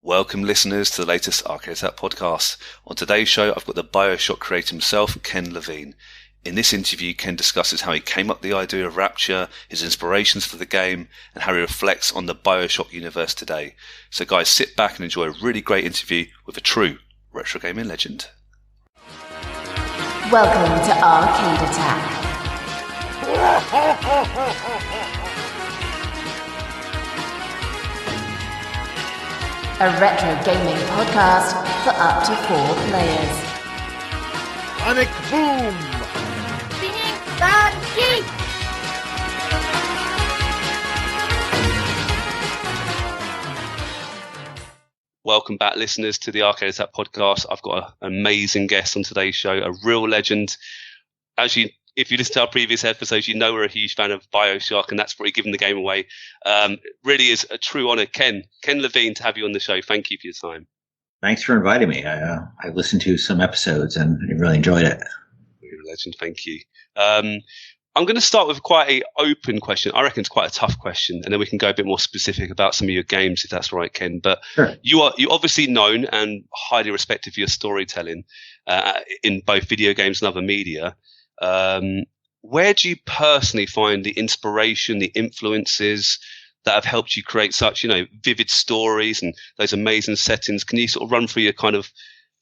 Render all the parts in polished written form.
Welcome listeners to the latest Arcade Attack podcast. On today's show I've got the BioShock creator himself, Ken Levine. In this interview Ken discusses how he came up with the idea of Rapture, his inspirations for the game, and how he reflects on the BioShock universe today. So guys, sit back and enjoy a really great interview with a true retro gaming legend. Welcome to Arcade Attack. A retro gaming podcast for up to 4 players. Sonic Boom! Singing the Geek! Welcome back listeners to the Arcade Attack podcast. I've got an amazing guest on today's show, a real legend. If you listen to our previous episodes, you know we're a huge fan of BioShock, and that's probably giving the game away. Really is a true honor. Ken Levine, to have you on the show. Thank you for your time. Thanks for inviting me. I listened to some episodes and I really enjoyed it. You're a legend. Thank you. I'm going to start with quite an open question. I reckon it's quite a tough question, and then we can go a bit more specific about some of your games, if that's right, Ken. But sure. You're obviously known and highly respected for your storytelling in both video games and other media. Where do you personally find the inspiration, the influences that have helped you create such, vivid stories and those amazing settings? Can you sort of run through your kind of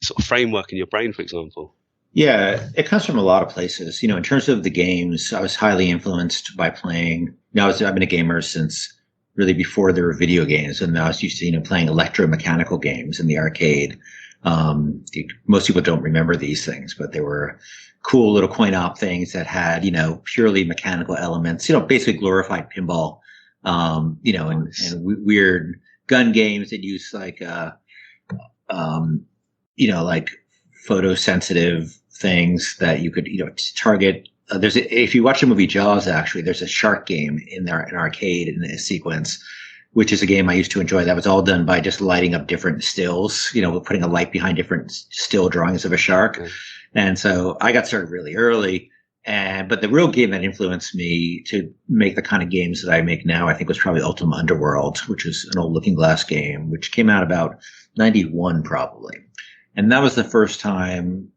sort of framework in your brain, for example? Yeah, it comes from a lot of places. In terms of the games, I was highly influenced by playing. I've been a gamer since really before there were video games, and I was used to playing electromechanical games in the arcade. Most people don't remember these things, but they were cool little coin-op things that had, purely mechanical elements, basically glorified pinball, and weird gun games that use like photosensitive things that you could, target. If you watch the movie Jaws, actually, there's a shark game in there, an arcade in a sequence, which is a game I used to enjoy. That was all done by just lighting up different stills, putting a light behind different still drawings of a shark. Mm-hmm. And so I got started really early. But the real game that influenced me to make the kind of games that I make now, I think, was probably Ultima Underworld, which is an old Looking Glass game, which came out about 91 probably. And that was the first time,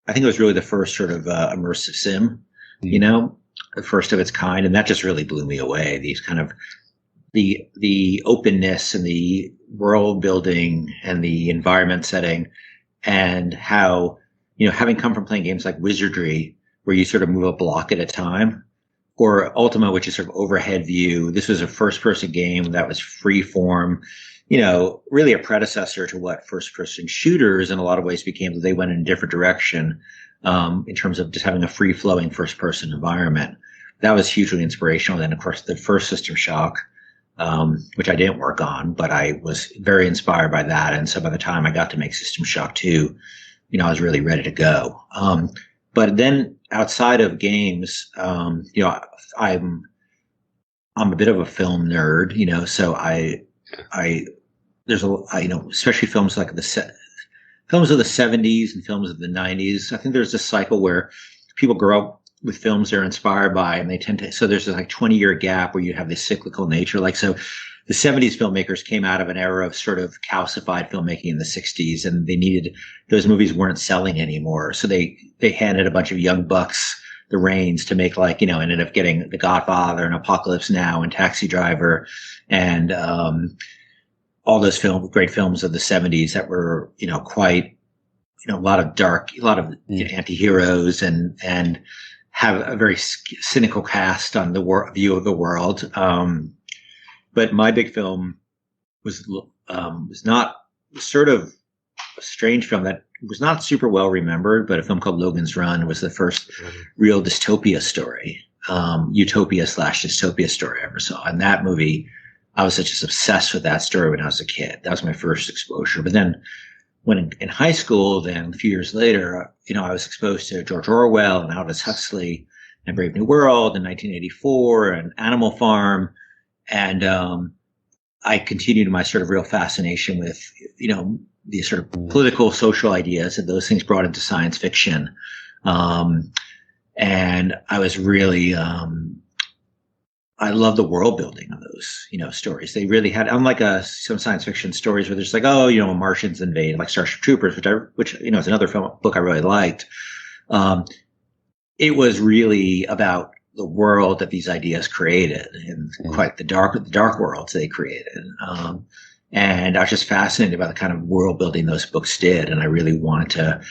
I think it was really the first sort of immersive sim, the first of its kind. And that just really blew me away. These kind of the openness and the world building and the environment setting, and how, having come from playing games like Wizardry, where you sort of move a block at a time, or Ultima, which is sort of overhead view. This was a first-person game that was free form, really a predecessor to what first-person shooters in a lot of ways became. They went in a different direction in terms of just having a free-flowing first-person environment. That was hugely inspirational. Then, of course, the first System Shock, which I didn't work on, but I was very inspired by that. And so by the time I got to make System Shock 2, I was really ready to go. But then outside of games, I'm a bit of a film nerd, so especially films like films of the 70s and films of the 90s. I think there's this cycle where people grow up with films they're inspired by, and they tend to, so there's this 20-year gap where you have this cyclical nature. So the 70s filmmakers came out of an era of sort of calcified filmmaking in the 60s, and those movies weren't selling anymore. So they handed a bunch of young bucks the reins to make ended up getting The Godfather and Apocalypse Now and Taxi Driver and all those great films of the 70s that were, quite, a lot of dark, a lot of anti-heroes and have a very cynical cast on the view of the world. But my big film was not sort of a strange film that was not super well remembered, but a film called Logan's Run was the first real dystopia story, utopia/dystopia story I ever saw. And that movie, I was just obsessed with that story when I was a kid. That was my first exposure. But then when in high school, then a few years later, I was exposed to George Orwell and Aldous Huxley and Brave New World in 1984 and Animal Farm. And I continued my sort of real fascination with, these sort of political, social ideas that those things brought into science fiction. And I was really I love the world building of those, stories. They really had, unlike some science fiction stories where there's like, oh, Martians invade, like Starship Troopers, which is another book I really liked. It was really about the world that these ideas created, and quite the dark worlds they created. And I was just fascinated by the kind of world building those books did, and I really wanted to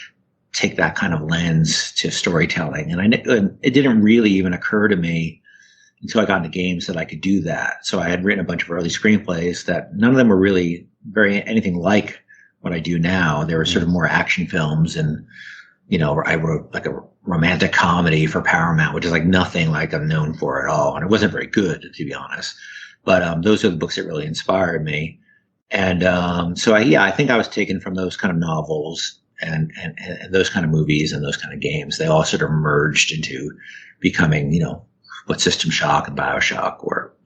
take that kind of lens to storytelling. And it didn't really even occur to me until I got into games that I could do that. So I had written a bunch of early screenplays that none of them were really anything like what I do now. They were sort of more action films, and I wrote like a romantic comedy for Paramount, which is like nothing like I'm known for at all, and it wasn't very good, to be honest. But those are the books that really inspired me. And so I think I was taken from those kind of novels and those kind of movies and those kind of games. They all sort of merged into becoming, what System Shock and BioShock were.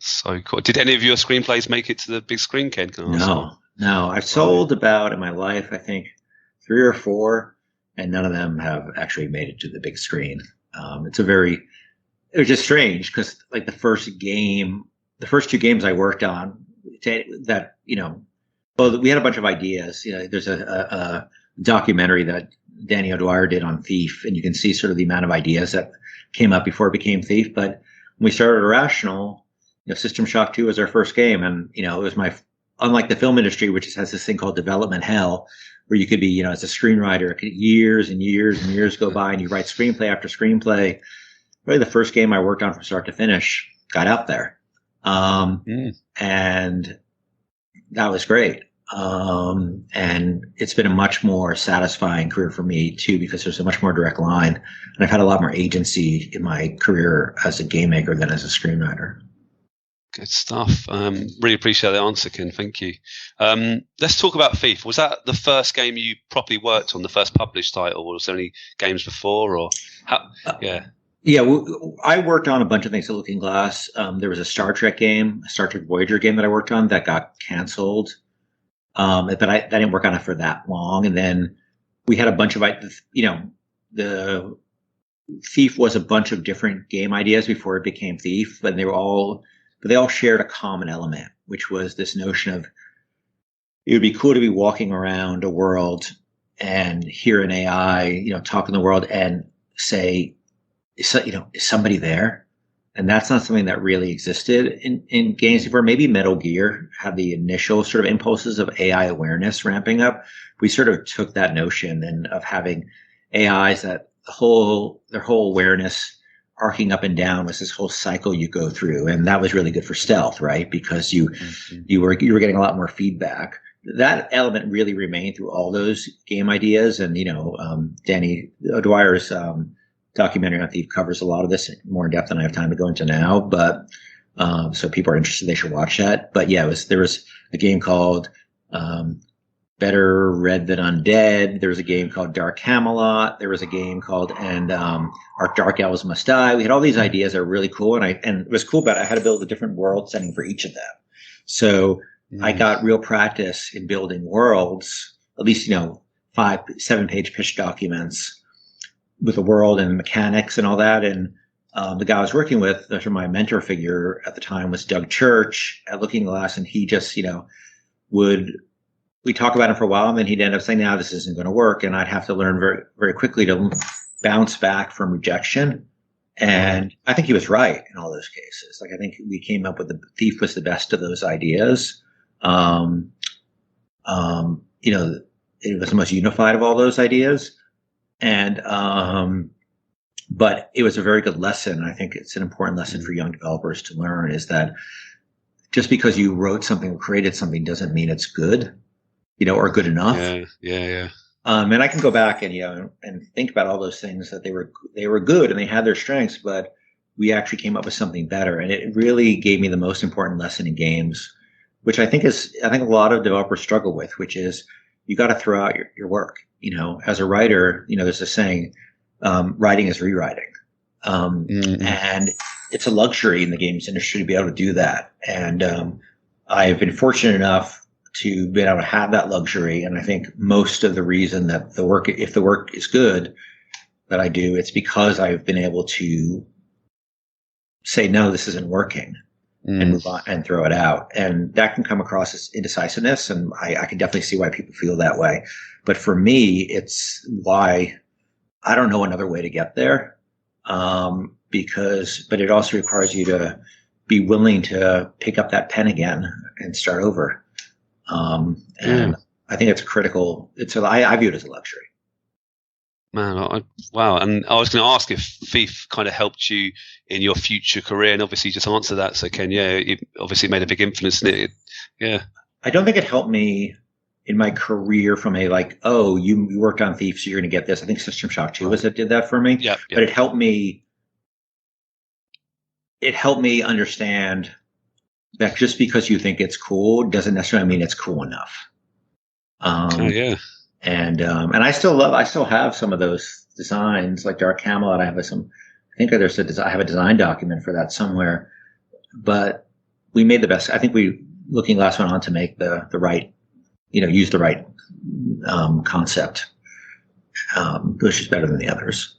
So cool. Did any of your screenplays make it to the big screen, Ken? No. I've sold about in my life, I think, 3 or 4, and none of them have actually made it to the big screen. It was just strange because like the first 2 games I worked on that, well, we had a bunch of ideas. There's a documentary that Danny O'Dwyer did on Thief, and you can see sort of the amount of ideas that came up before it became Thief. But when we started Irrational, System Shock 2 was our first game, and it was unlike the film industry, which has this thing called development hell, where you could be, as a screenwriter, years and years and years go by, and you write screenplay after screenplay. Really, the first game I worked on from start to finish got out there, and that was great. And it's been a much more satisfying career for me too, because there's a much more direct line, and I've had a lot more agency in my career as a game maker than as a screenwriter. Good stuff. Really appreciate the answer, Ken. Thank you. Let's talk about Thief. Was that the first game you properly worked on, the first published title, or was there any games before? Or yeah. Yeah, I worked on a bunch of things at Looking Glass. There was a Star Trek game, a Star Trek Voyager game that I worked on that got canceled. But I didn't work on it for that long. And then we had a bunch of, the Thief was a bunch of different game ideas before it became Thief, but they all shared a common element, which was this notion of it would be cool to be walking around a world and hear an AI, talk in the world and say, is somebody there? And that's not something that really existed in games before. Maybe Metal Gear had the initial sort of impulses of AI awareness ramping up. We sort of took that notion and of having AIs that their whole awareness arcing up and down was this whole cycle you go through. And that was really good for stealth, right? Because you were getting a lot more feedback. That element really remained through all those game ideas. And, Danny O'Dwyer's, documentary on Thief covers a lot of this more in depth than I have time to go into now, but so people are interested, they should watch that. But yeah, there was a game called Better Red Than Undead. There was a game called Dark Camelot. There was a game called Our Dark Elves Must Die. We had all these ideas that were really cool, and it was cool about it. I had to build a different world setting for each of them. So I got real practice in building worlds, at least 5-7 page pitch documents with the world and the mechanics and all that. And the guy I was working with, my mentor figure at the time, was Doug Church at Looking Glass, and he just, we talk about him for a while, and then he'd end up saying, "Now this isn't going to work," and I'd have to learn very, very quickly to bounce back from rejection. And I think he was right in all those cases. Like I think we came up with the Thief was the best of those ideas. It was the most unified of all those ideas. And, but it was a very good lesson. I think it's an important lesson for young developers to learn, is that just because you wrote something or created something doesn't mean it's good, or good enough. Yeah. And I can go back and, and think about all those things that they were good and they had their strengths, but we actually came up with something better. And it really gave me the most important lesson in games, which I think a lot of developers struggle with, which is you got to throw out your work. As a writer, there's a saying, writing is rewriting. And it's a luxury in the games industry to be able to do that. And I've been fortunate enough to be able to have that luxury. And I think most of the reason that if the work is good that I do, it's because I've been able to say, no, this isn't working, and move on and throw it out. And that can come across as indecisiveness. And I can definitely see why people feel that way. But for me, it's why I don't know another way to get there. But it also requires you to be willing to pick up that pen again and start over. And I think it's critical. I view it as a luxury. Man, wow. And I was going to ask if Thief kind of helped you in your future career, and obviously you just answered that. So Ken, it obviously made a big influence in it. Yeah. I don't think it helped me in my career from a you worked on Thief, so you're going to get this. I think System Shock 2 was that did that for me. Yeah. But it helped me. It helped me understand that just because you think it's cool doesn't necessarily mean it's cool enough. And I still have some of those designs, like Dark Camelot. I have I have a design document for that somewhere, but we made the best. I think Looking Glass went on to make the right, use the right, concept, which is better than the others.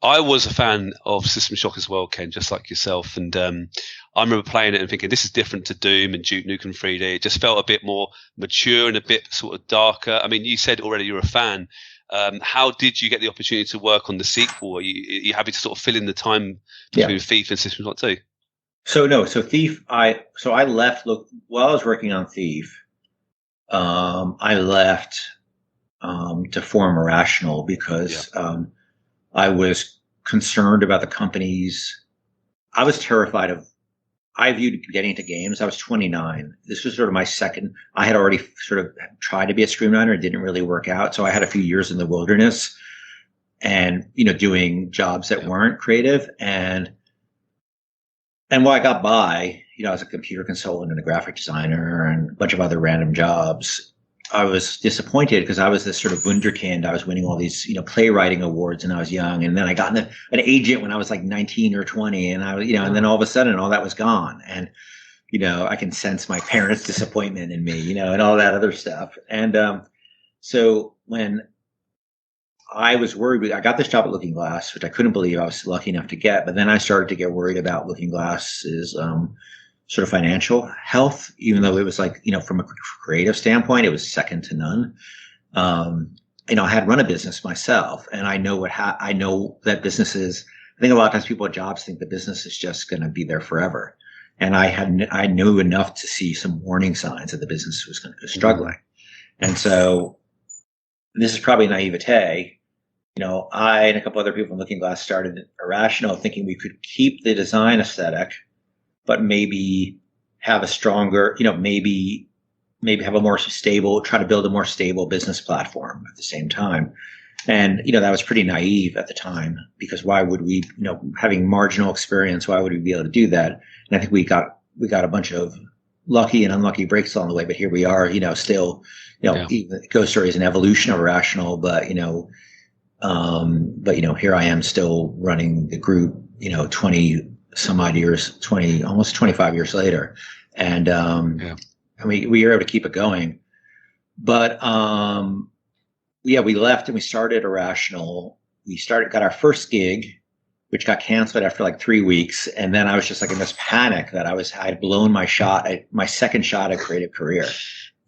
I was a fan of System Shock as well, Ken, just like yourself. And I remember playing it and thinking, this is different to Doom and Duke Nukem 3D. It just felt a bit more mature and a bit sort of darker. I mean, you said already you're a fan. How did you get the opportunity to work on the sequel? Are you happy to sort of fill in the time between Thief and System Shock 2? So Thief, I left, while I was working on Thief, I left to form Irrational because I was concerned about the companies. I was terrified I viewed getting into games. I was 29. This was sort of my second. I had already sort of tried to be a screenwriter. It didn't really work out. So I had a few years in the wilderness and, doing jobs that weren't creative. And while I got by, as a computer consultant and a graphic designer and a bunch of other random jobs, I was disappointed because I was this sort of wunderkind. I was winning all these, playwriting awards when I was young. And then I got an agent when I was like 19 or 20. And and then all of a sudden all that was gone. And, I can sense my parents' disappointment in me, and all that other stuff. And so when I was worried, I got this job at Looking Glass, which I couldn't believe I was lucky enough to get. But then I started to get worried about Looking Glass's sort of financial health, even though it was like, from a creative standpoint, it was second to none. I had run a business myself, and I know I know that businesses, I think a lot of times people at jobs think the business is just going to be there forever. And I knew enough to see some warning signs that the business was struggling. And so this is probably naivete. I and a couple other people from Looking Glass started Irrational thinking we could keep the design aesthetic, but maybe have a stronger, maybe have a more stable, try to build a more stable business platform at the same time. And, that was pretty naive at the time because why would we, having marginal experience, why would we be able to do that? And I think we got a bunch of lucky and unlucky breaks along the way, but here we are, still, even Ghost Story is an evolution of Irrational, but, here I am still running the group, 20 some odd years, almost 25 years later. And, we were able to keep it going, but, we left and we started Irrational. Got our first gig, which got canceled after like 3 weeks. And then I was just like in this panic that I'd blown my second shot at creative career.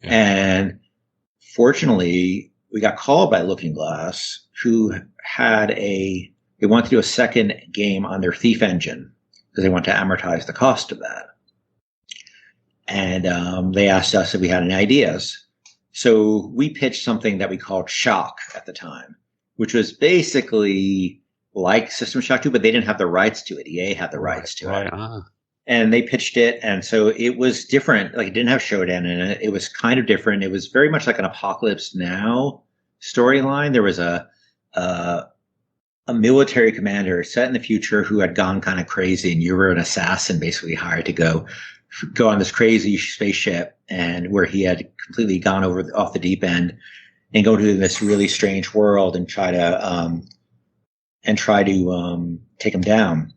Yeah. And fortunately we got called by Looking Glass, who they wanted to do a second game on their Thief engine because they want to amortize the cost of that. And they asked us if we had any ideas. So we pitched something that we called Shock at the time, which was basically like System Shock 2, but they didn't have the rights to it. EA had the rights to it. And they pitched it. And so it was different. Like it didn't have Shodan in it. It was kind of different. It was very much like an Apocalypse Now storyline. There was a military commander set in the future who had gone kind of crazy, and you were an assassin basically hired to go on this crazy spaceship, and where he had completely gone off the deep end and go to this really strange world and try to take him down.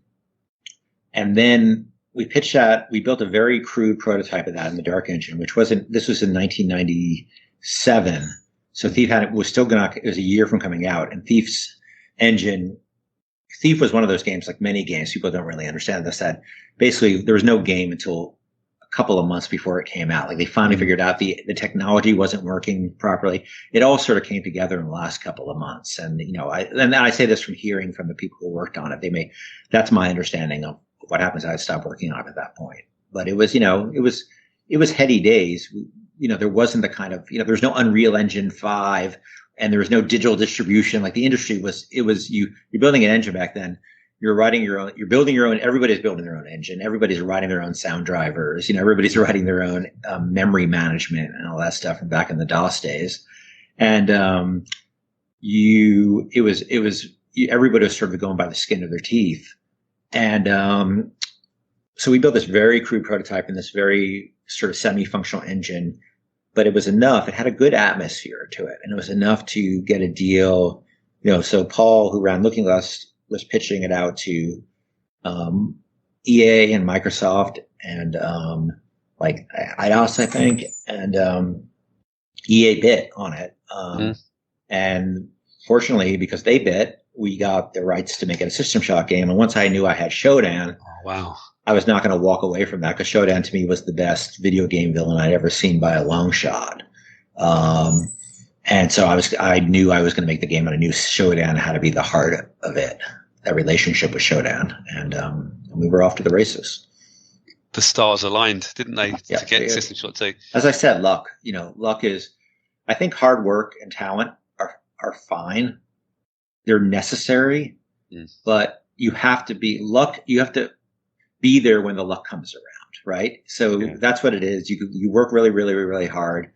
And then we pitched that. We built a very crude prototype of that in the Dark Engine, this was in 1997. So Thief it was a year from coming out, and Thief's engine Thief was one of those games, like many games, people don't really understand this, that basically there was no game until a couple of months before it came out. Like they finally figured out the technology wasn't working properly. It all sort of came together in the last couple of months. And, I say this from hearing from the people who worked on it. That's my understanding of what happens. I stopped working on it at that point. But it was, it was heady days. There wasn't the kind of, there's no Unreal Engine 5 and there was no digital distribution. Like the industry you're building an engine back then. You're building your own, everybody's building their own engine. Everybody's writing their own sound drivers. Everybody's writing their own memory management and all that stuff from back in the DOS days. And, everybody was sort of going by the skin of their teeth. And, so we built this very crude prototype in this very sort of semi-functional engine, but it was enough. It had a good atmosphere to it, and it was enough to get a deal. So Paul, who ran Looking Glass, was pitching it out to EA and Microsoft and like IDOS, I think, and EA bit on it. And fortunately, because they bit, we got the rights to make it a System Shock game. And once I knew I had Shodan, wow, I was not going to walk away from that, because Shodan to me was the best video game villain I'd ever seen by a long shot. And so I knew I was going to make the game, and I knew Shodan had to be the heart of it, that relationship with Shodan. And we were off to the races. The stars aligned, didn't they, yeah, to get System Shock 2? As I said, luck. Luck is, I think hard work and talent are fine. They're necessary, but you have to be there when the luck comes around, right? So that's what it is. You work really, really, really hard.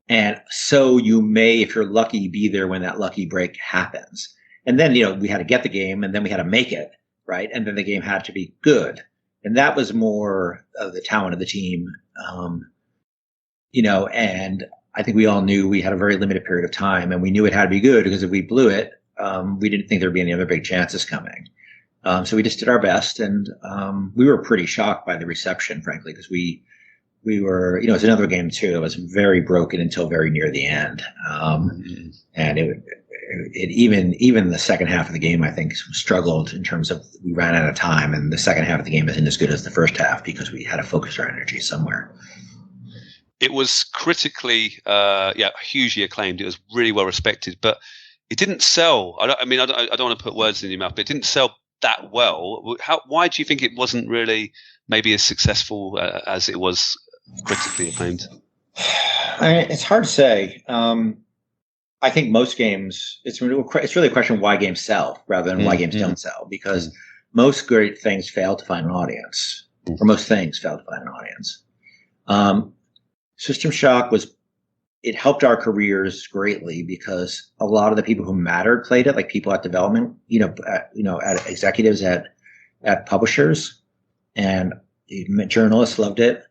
And so you may, if you're lucky, be there when that lucky break happens. And then, we had to get the game, and then we had to make it, right? And then the game had to be good. And that was more of the talent of the team. And I think we all knew we had a very limited period of time, and we knew it had to be good, because if we blew it, we didn't think there'd be any other big chances coming. So we just did our best, and we were pretty shocked by the reception, frankly, because we were, it's another game too. It was very broken until very near the end, and it even the second half of the game, I think, struggled in terms of we ran out of time, and the second half of the game isn't as good as the first half because we had to focus our energy somewhere. It was critically, hugely acclaimed. It was really well respected, but it didn't sell. I don't want to put words in your mouth, but it didn't sell that well. Why do you think it wasn't really maybe as successful as it was critically acclaimed? It's hard to say. I think most games, it's really a question of why games sell rather than why games don't sell, because most great things fail to find an audience, or most things fail to find an audience. System Shock it helped our careers greatly, because a lot of the people who mattered played it, like people at development, at executives at publishers, and journalists loved it.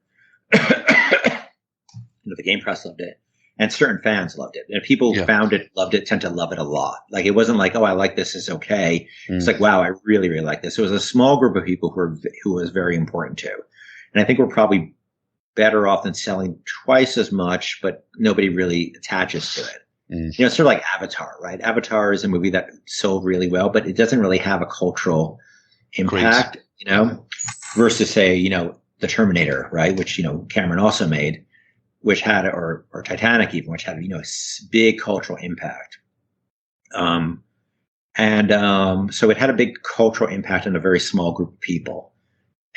The game press loved it, and certain fans loved it. And people who found it, loved it, tend to love it a lot. Like it wasn't like, oh, I like this, it's okay. It's like, wow, I really, really like this. It was a small group of people who was very important to. And I think we're probably better off than selling twice as much, but nobody really attaches to it. It's sort of like Avatar, right? Avatar is a movie that sold really well, but it doesn't really have a cultural impact, versus say, The Terminator, right? Which, Cameron also made, which had, or Titanic even, which had, a big cultural impact. So it had a big cultural impact on a very small group of people.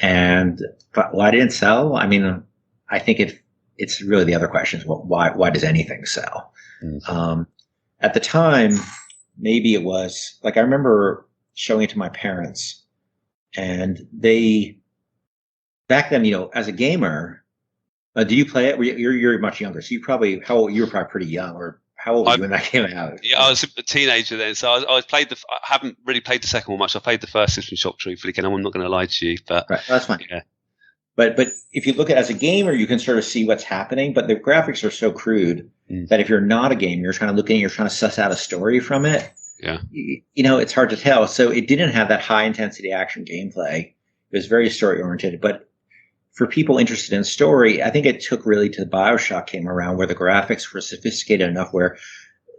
But why didn't it sell? I think it's really the other question is, why does anything sell? At the time, maybe it was like, I remember showing it to my parents, and back then, as a gamer, did you play it? You're much younger, so you were probably pretty young, or how old were you when that came out? Yeah, I was a teenager then, so I haven't really played the second one much. I played the first System Shock, truthfully, Ken. I'm not going to lie to you, but right, that's fine. Yeah. But if you look at it as a gamer, you can sort of see what's happening, but the graphics are so crude that if you're not a gamer, you're trying to suss out a story from it. Yeah. It's hard to tell. So it didn't have that high intensity action gameplay. It was very story oriented, but for people interested in story, I think it took really till BioShock came around, where the graphics were sophisticated enough where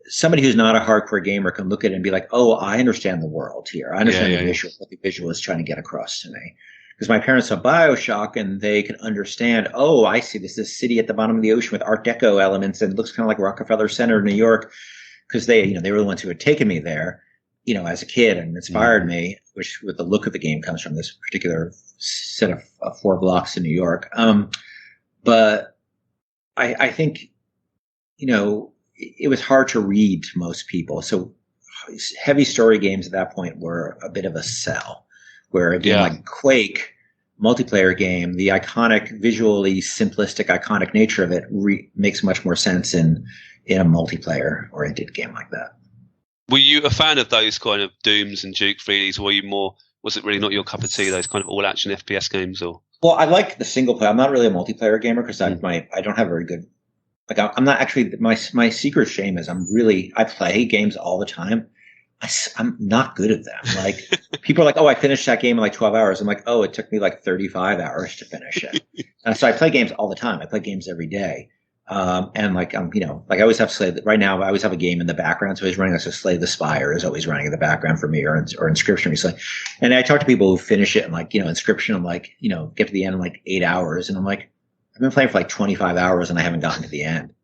somebody who's not a hardcore gamer can look at it and be like, oh, I understand the world here. I understand what the visual is trying to get across to me. Because my parents saw BioShock and they can understand, oh, I see this city at the bottom of the ocean with Art Deco elements and it looks kind of like Rockefeller Center in New York. Because they were the ones who had taken me there, as a kid and inspired me, which with the look of the game comes from this particular set of 4 blocks in New York. But I think, it was hard to read to most people. So heavy story games at that point were a bit of a sell, where a game like Quake, multiplayer game, the iconic, visually simplistic, iconic nature of it makes much more sense in a multiplayer oriented game like that. Were you a fan of those kind of Dooms and Duke 3Ds, or were you more, was it really not your cup of tea, those kind of all action FPS games? Or well, I like the single player. I'm not really a multiplayer gamer because I don't have very good, I'm not actually, my secret shame is I play games all the time. I'm not good at them. Like people are like, oh, I finished that game in like 12 hours. I'm like, oh, it took me like 35 hours to finish it. And so I play games all the time. I play games every day. And like, I always have Slay. Right now, I always have a game in the background. So he's running like Slay the Spire is always running in the background for me, or Inscription recently. And I talk to people who finish it and like, Inscription, I'm like, get to the end in like 8 hours. And I'm like, I've been playing for like 25 hours and I haven't gotten to the end.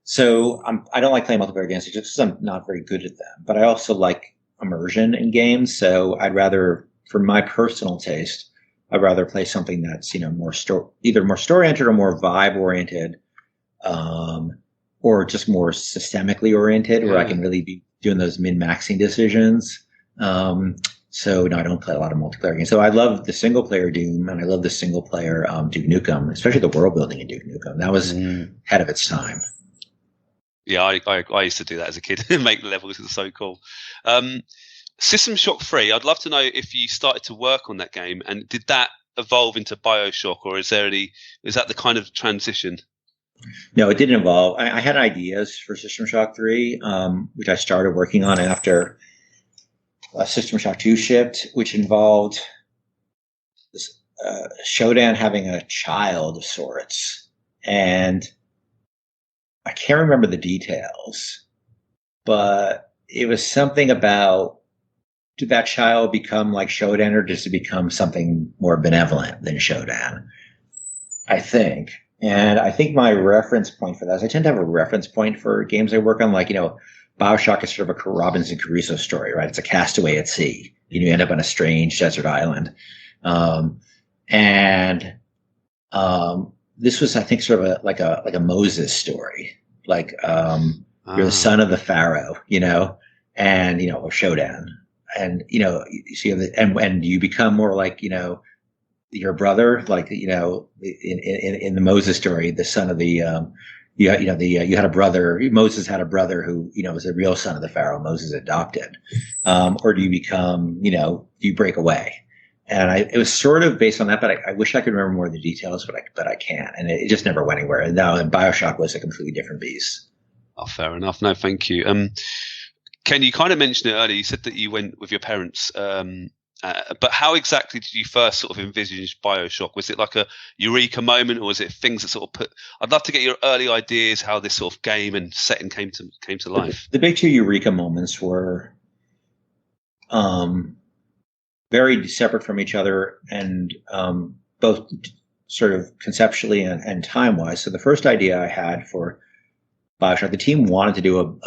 So I don't like playing multiplayer games just because I'm not very good at them. But I also like immersion in games. So I'd rather, for my personal taste, I'd rather play something that's either more story-oriented or more vibe-oriented, or just more systemically oriented, where I can really be doing those min-maxing decisions. So no, I don't play a lot of multiplayer games. So I love the single-player Doom, and I love the single-player Duke Nukem, especially the world building in Duke Nukem. That was ahead of its time. Yeah, I used to do that as a kid. Make the levels, it's so cool. System Shock 3, I'd love to know if you started to work on that game, and did that evolve into BioShock, or is that the kind of transition? No, it didn't evolve. I had ideas for System Shock 3, which I started working on after System Shock 2 shipped, which involved Shodan having a child of sorts. And I can't remember the details, but it was something about, did that child become like Shodan, or does it become something more benevolent than Shodan? I think. And I think my reference point for that is I tend to have a reference point for games I work on. Like, BioShock is sort of a Robinson Crusoe story, right? It's a castaway at sea. You end up on a strange desert island. This was, I think, sort of like a Moses story. Like, you're the son of the Pharaoh, and, or Shodan. And, so and you become more like, your brother, like, in the Moses story, the son of the, you had a brother, Moses had a brother who, was the real son of the Pharaoh Moses adopted. Or do you become, do you break away? And it was sort of based on that, but I wish I could remember more of the details, but I can't. And it just never went anywhere. And now BioShock was a completely different beast. Oh, fair enough. No, thank you. Ken, you kind of mentioned it earlier. You said that you went with your parents. But how exactly did you first sort of envisage BioShock? Was it like a eureka moment, or was it things that sort of put? I'd love to get your early ideas how this sort of game and setting came to life. The big two eureka moments were very separate from each other, and both sort of conceptually and time wise. So the first idea I had for BioShock, the team wanted to do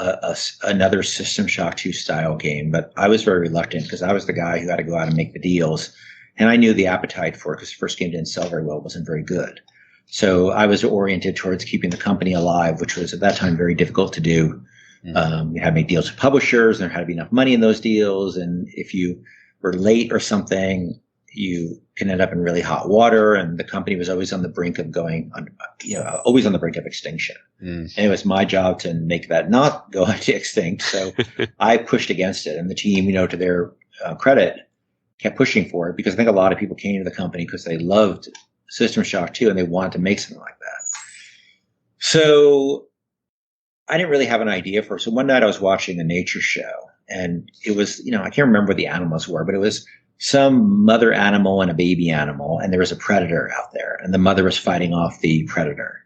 another System Shock 2 style game, but I was very reluctant because I was the guy who had to go out and make the deals. And I knew the appetite for it because the first game didn't sell very well, wasn't very good. So I was oriented towards keeping the company alive, which was at that time very difficult to do. You had to make deals with publishers, and there had to be enough money in those deals. And if you were late or something, you can end up in really hot water, and the company was always on the brink of always on the brink of extinction. And it was my job to make that not go into extinct. So I pushed against it, and the team, to their credit, kept pushing for it, because I think a lot of people came to the company because they loved System Shock 2 and they wanted to make something like that. So I didn't really have an idea for it. So one night I was watching a nature show, and it was, I can't remember what the animals were, but it was some mother animal and a baby animal, and there was a predator out there, and the mother was fighting off the predator.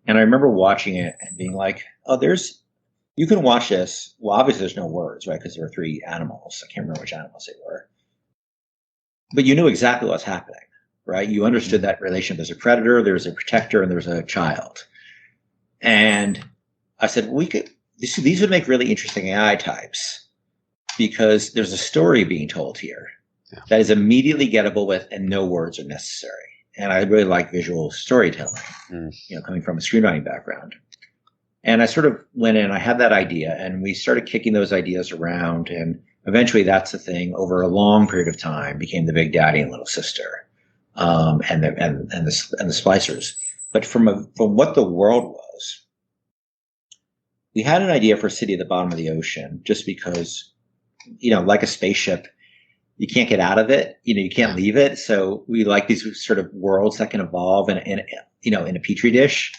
And I remember watching it and being like, oh, there's you can watch this. Well, obviously there's no words, right? Because there were three animals. I can't remember which animals they were, but you knew exactly what's happening, right? You understood that relationship. There's a predator, there's a protector, and there's a child. And I said, these would make really interesting AI types because there's a story being told here that is immediately gettable with, and no words are necessary. And I really like visual storytelling, coming from a screenwriting background. And I sort of went in, I had that idea, and we started kicking those ideas around. And eventually that's the thing over a long period of time became the Big Daddy and Little Sister, and the Splicers. But from what the world was, we had an idea for a city at the bottom of the ocean, just because, like a spaceship, you can't get out of it. You can't leave it. So we like these sort of worlds that can evolve in a petri dish.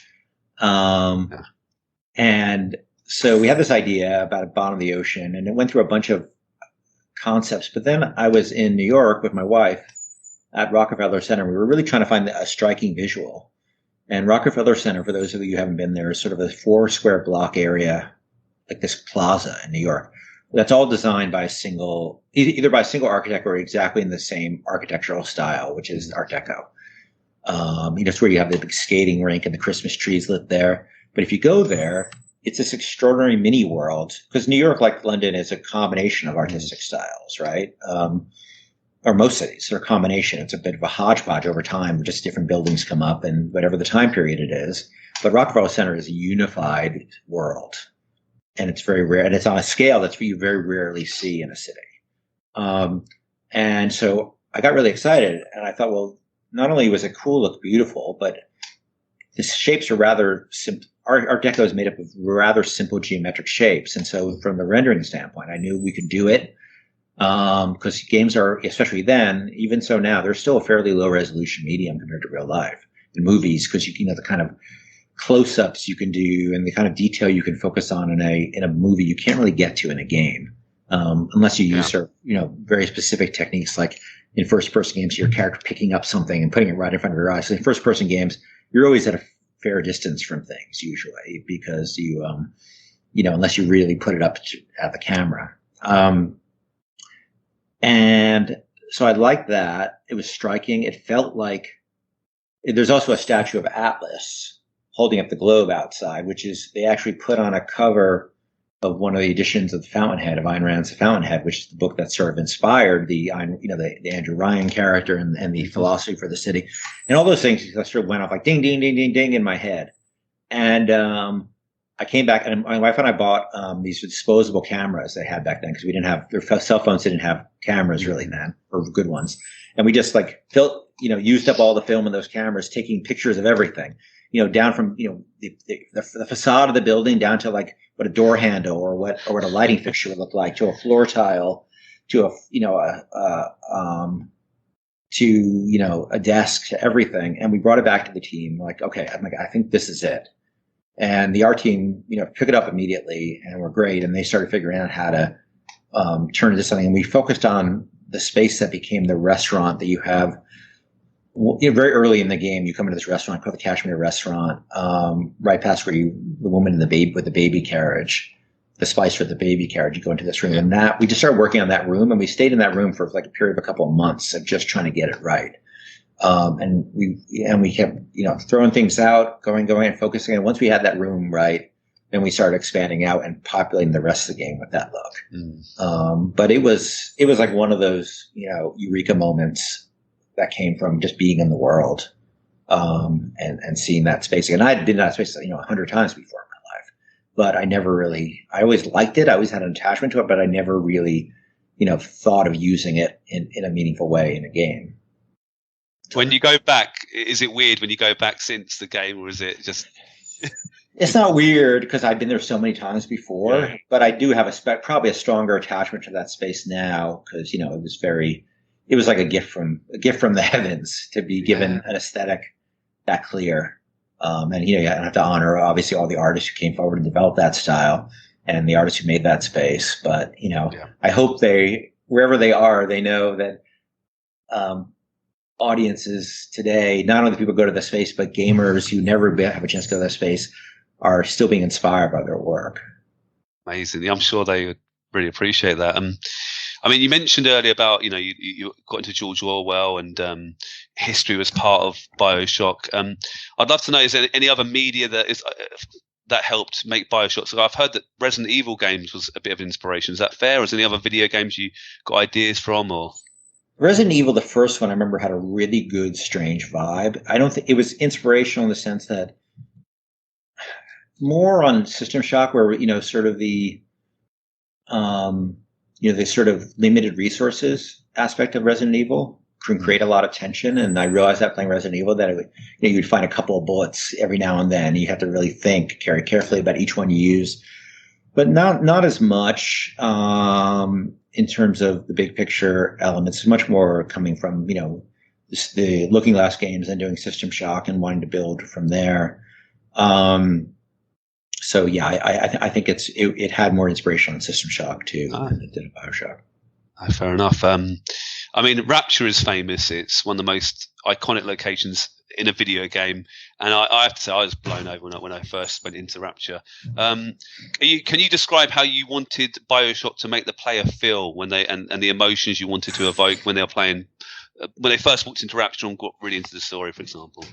And so we had this idea about a bottom of the ocean, and it went through a bunch of concepts. But then I was in New York with my wife at Rockefeller Center. We were really trying to find a striking visual. And Rockefeller Center, for those of you who haven't been there, is sort of a 4 square block area, like this plaza in New York. That's all designed by either by a single architect or exactly in the same architectural style, which is Art Deco. It's where you have the big skating rink and the Christmas trees lit there. But if you go there, it's this extraordinary mini world, because New York, like London, is a combination of artistic styles, right? Or most cities are a combination. It's a bit of a hodgepodge over time. Just different buildings come up and whatever the time period it is. But Rockefeller Center is a unified world. And it's very rare. And it's on a scale that you very rarely see in a city. And so I got really excited. And I thought, well, not only was it cool, look beautiful, but the shapes are rather simple. Art Deco is made up of rather simple geometric shapes. And so from the rendering standpoint, I knew we could do it. Because games are, especially then, even so now, they're still a fairly low resolution medium compared to real life. In movies, because the kind of close-ups you can do and the kind of detail you can focus on in a movie you can't really get to in a game, unless you use very specific techniques, like in first-person games, your character picking up something and putting it right in front of your eyes. So in first-person games, you're always at a fair distance from things usually, because you unless you really put it up at the camera. And so I liked that. It was striking. It felt like there's also a statue of Atlas holding up the globe outside, which is they actually put on a cover of one of the editions of the Fountainhead, of Ayn Rand's The Fountainhead, which is the book that sort of inspired the Andrew Ryan character and the philosophy for the city, and all those things that sort of went off like ding, ding, ding, ding, ding in my head. And I came back, and my wife and I bought these disposable cameras they had back then, because we didn't have their cell phones didn't have cameras really then, or good ones, and we just used up all the film in those cameras, taking pictures of everything, down from the facade of the building down to like what a door handle or what a lighting fixture would look like, to a floor tile, to a desk, to everything. And we brought it back to the team. Like, okay, I think this is it. And the art team, took it up immediately and were great. And they started figuring out how to turn it into something. And we focused on the space that became the restaurant that you have. Very early in the game, you come into this restaurant called the Kashmir Restaurant, right past where the woman in the baby with the baby carriage, the Spicer with the baby carriage. You go into this room, and that we just started working on that room, and we stayed in that room for like a period of a couple of months of just trying to get it right. And we kept throwing things out, going and focusing. And once we had that room right, then we started expanding out and populating the rest of the game with that look. But it was like one of those eureka moments that came from just being in the world, and seeing that space. And I had been in that space 100 times before in my life, but I always liked it. I always had an attachment to it, but I never really thought of using it in a meaningful way in a game. When you go back, is it weird when you go back since the game, or is it just? It's not weird, because I've been there so many times before, but I do have probably a stronger attachment to that space now, because it was like a gift from the heavens to be given an aesthetic that clear. And you have to honor obviously all the artists who came forward and developed that style, and the artists who made that space. But I hope wherever they are, they know that audiences today, not only people go to the space, but gamers who never have a chance to go to that space, are still being inspired by their work. Amazing. Yeah, I'm sure they would really appreciate that. I mean, you mentioned earlier about you got into George Orwell and history was part of BioShock. I'd love to know, is there any other media that helped make BioShock? So I've heard that Resident Evil games was a bit of inspiration. Is that fair? Or is there any other video games you got ideas from? Or Resident Evil, the first one, I remember had a really good, strange vibe. I don't think it was inspirational in the sense that more on System Shock, where sort of the the sort of limited resources aspect of Resident Evil can create a lot of tension. And I realized that playing Resident Evil that you'd find a couple of bullets every now and then. You have to really think carefully about each one you use, but not as much in terms of the big picture elements. It's much more coming from the Looking Glass games and doing System Shock and wanting to build from there. So yeah, I think it had more inspiration on System Shock too than it did BioShock. Fair enough. I mean, Rapture is famous. It's one of the most iconic locations in a video game, and I have to say I was blown over when I first went into Rapture. Can you describe how you wanted BioShock to make the player feel when and the emotions you wanted to evoke when they were playing, when they first walked into Rapture and got really into the story, for example?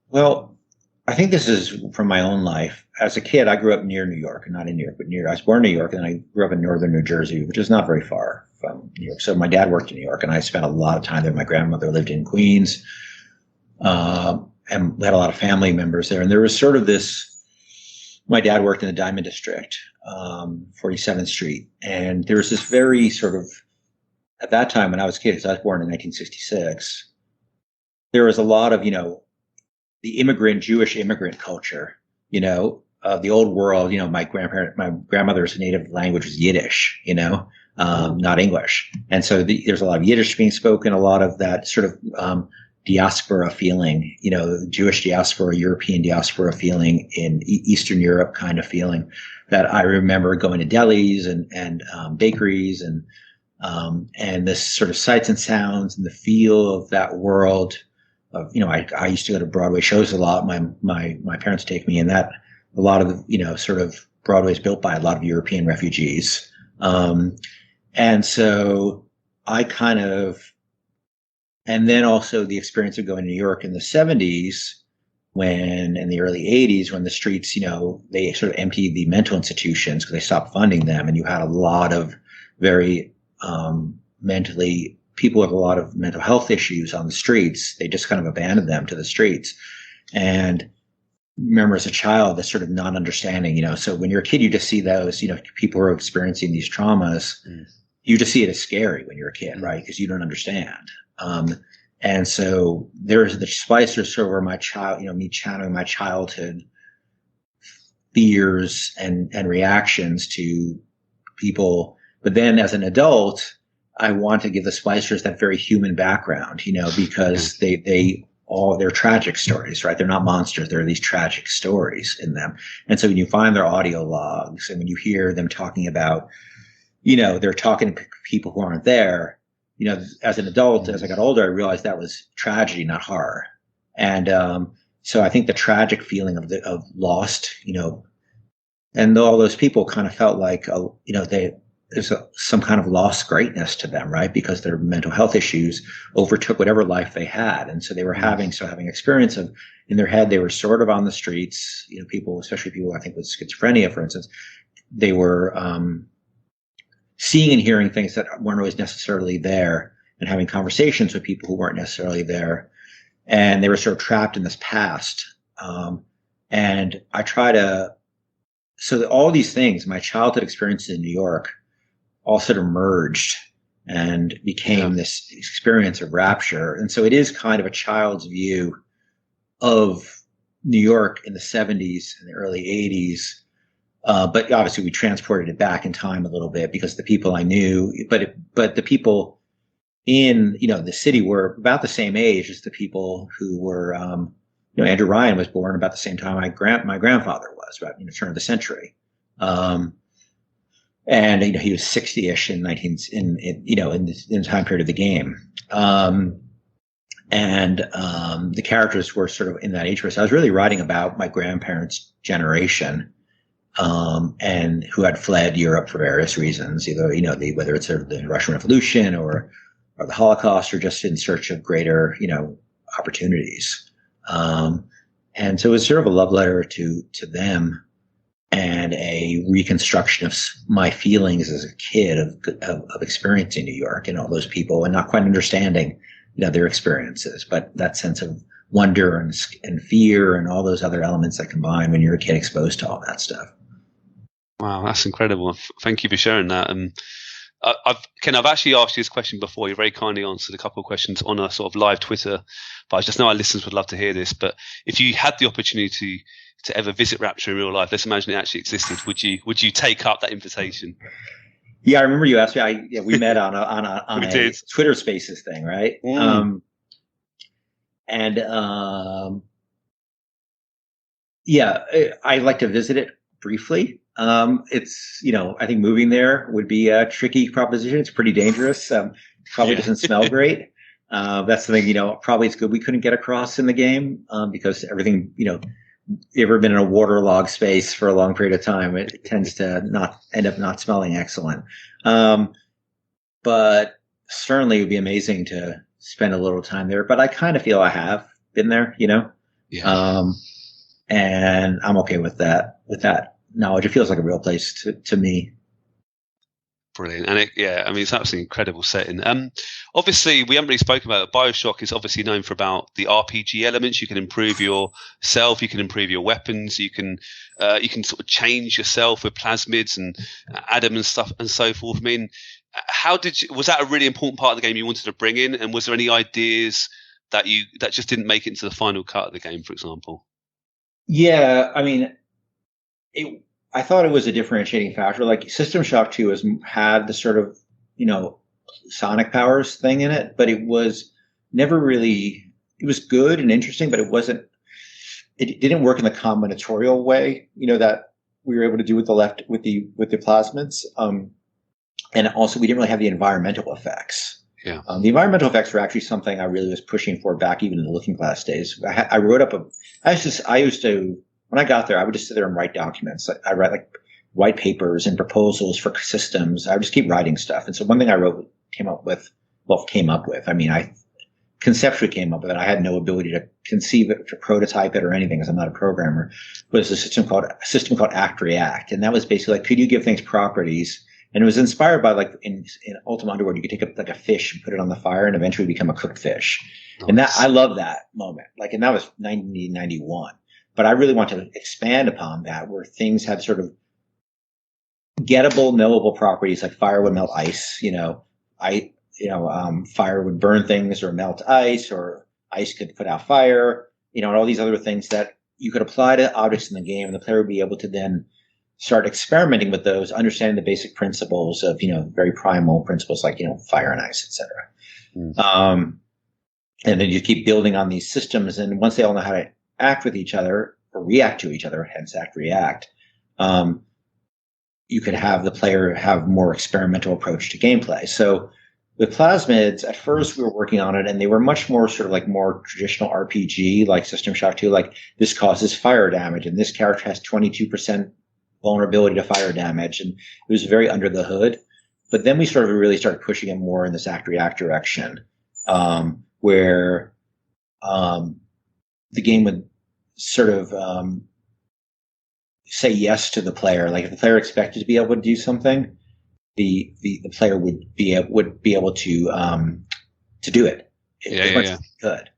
Well, I think this is from my own life. As a kid, I grew up near New York, not in New York, but near. I was born in New York, and I grew up in northern New Jersey, which is not very far from New York. So my dad worked in New York, and I spent a lot of time there. My grandmother lived in Queens, and we had a lot of family members there. And there was sort of this. My dad worked in the Diamond District, 47th Street, and there was this very sort of, at that time when I was a kid, because I was born in 1966, there was a lot of the Jewish immigrant culture, the old world. My grandmother's native language was Yiddish, not English. And so there's a lot of Yiddish being spoken, a lot of that sort of diaspora feeling, Jewish diaspora, European diaspora feeling in Eastern Europe kind of feeling that I remember going to delis and bakeries and this sort of sights and sounds and the feel of that world. I used to go to Broadway shows a lot. My parents take me, and that a lot of sort of Broadway is built by a lot of European refugees, and so I kind of, and then also the experience of going to New York in the 70s, in the early 80s, when the streets, they sort of emptied the mental institutions because they stopped funding them, and you had a lot of very people with a lot of mental health issues on the streets. They just kind of abandoned them to the streets. And remember as a child, this sort of non-understanding, so when you're a kid, you just see those, people who are experiencing these traumas. You just see it as scary when you're a kid, right? Because you don't understand. And so there's the splicers sort of me channeling my childhood fears and reactions to people. But then as an adult, I want to give the splicers that very human background, because they're tragic stories, right? They're not monsters. There are these tragic stories in them. And so when you find their audio logs and when you hear them talking about, they're talking to people who aren't there, as an adult, as I got older, I realized that was tragedy, not horror. And, so I think the tragic feeling of lost, and all those people kind of felt like, there's some kind of lost greatness to them, right? Because their mental health issues overtook whatever life they had. And so they were having experience of, in their head, they were sort of on the streets, people, especially people, I think with schizophrenia, for instance, they were, seeing and hearing things that weren't always necessarily there and having conversations with people who weren't necessarily there. And they were sort of trapped in this past. And I try to, so that all these things, my childhood experiences in New York, all sort of merged and became this experience of Rapture. And so it is kind of a child's view of New York in the 70s and the early 80s. But obviously we transported it back in time a little bit because the people I knew, but the people in, the city were about the same age as the people who were, Andrew Ryan was born about the same time my grandfather was, right, turn of the century. And he was 60-ish in the time period of the game. The characters were sort of in that age range. So I was really writing about my grandparents' generation. and who had fled Europe for various reasons, either whether it's the Russian Revolution or the Holocaust, or just in search of greater opportunities. And so it was sort of a love letter to them, and a reconstruction of my feelings as a kid of experiencing New York and all those people, and not quite understanding their experiences, but that sense of wonder and fear and all those other elements that combine when you're a kid exposed to all that stuff. Wow, that's incredible. Thank you for sharing that. I've actually asked you this question before. You very kindly answered a couple of questions on a sort of live Twitter, but I just know our listeners would love to hear this. But if you had the opportunity to ever visit Rapture in real life, let's imagine it actually existed, would you take up that invitation? Yeah, I remember you asked me. We met on a Twitter Spaces thing, right? I'd like to visit it briefly. It's I think moving there would be a tricky proposition. It's pretty dangerous. Probably doesn't smell great. That's the thing. Probably it's good we couldn't get across in the game because everything. You ever been in a waterlogged space for a long period of time, it tends to not end up not smelling excellent. But certainly it would be amazing to spend a little time there. But I kind of feel I have been there, Yeah. And I'm okay with that knowledge. It feels like a real place to me. Brilliant. And it's absolutely incredible setting. Obviously, we haven't really spoken about it. BioShock is obviously known for about the RPG elements. You can improve yourself, you can improve your weapons, you can sort of change yourself with plasmids and Adam and stuff and so forth. I mean, was that a really important part of the game you wanted to bring in? And was there any ideas that just didn't make it into the final cut of the game, for example? Yeah, I mean, I thought it was a differentiating factor. Like System Shock 2 had the sort of, sonic powers thing in it, but it was never really, it was good and interesting, but it didn't work in the combinatorial way, that we were able to do with the plasmids. And also we didn't really have the environmental effects. Yeah. The environmental effects were actually something I really was pushing for back even in the Looking Glass days. I wrote up I used to, when I got there, I would just sit there and write documents. I write like white papers and proposals for systems. I would just keep writing stuff. And so one thing I came up with. I mean, I conceptually came up with it. I had no ability to conceive it, to prototype it or anything because I'm not a programmer. But it's a system called Act React. And that was basically like, could you give things properties? And it was inspired by like in Ultima Underworld, you could take up like a fish and put it on the fire and eventually become a cooked fish. Nice. And I love that moment. And that was 1991. But I really want to expand upon that, where things had sort of gettable, knowable properties, like fire would melt ice. Fire would burn things or melt ice, or ice could put out fire. And all these other things that you could apply to objects in the game, and the player would be able to then start experimenting with those, understanding the basic principles of very primal principles like fire and ice, etc. And then you keep building on these systems, and once they all know how to act with each other or react to each other, hence Act React, you could have the player have more experimental approach to gameplay. So with plasmids, at first we were working on it, and they were much more sort of like more traditional RPG, like System Shock 2, like this causes fire damage, and this character has 22% vulnerability to fire damage, and it was very under the hood. But then we really started pushing it more in this Act React direction, where the game would sort of say yes to the player. Like if the player expected to be able to do something, the player would be able to do it as much as it could.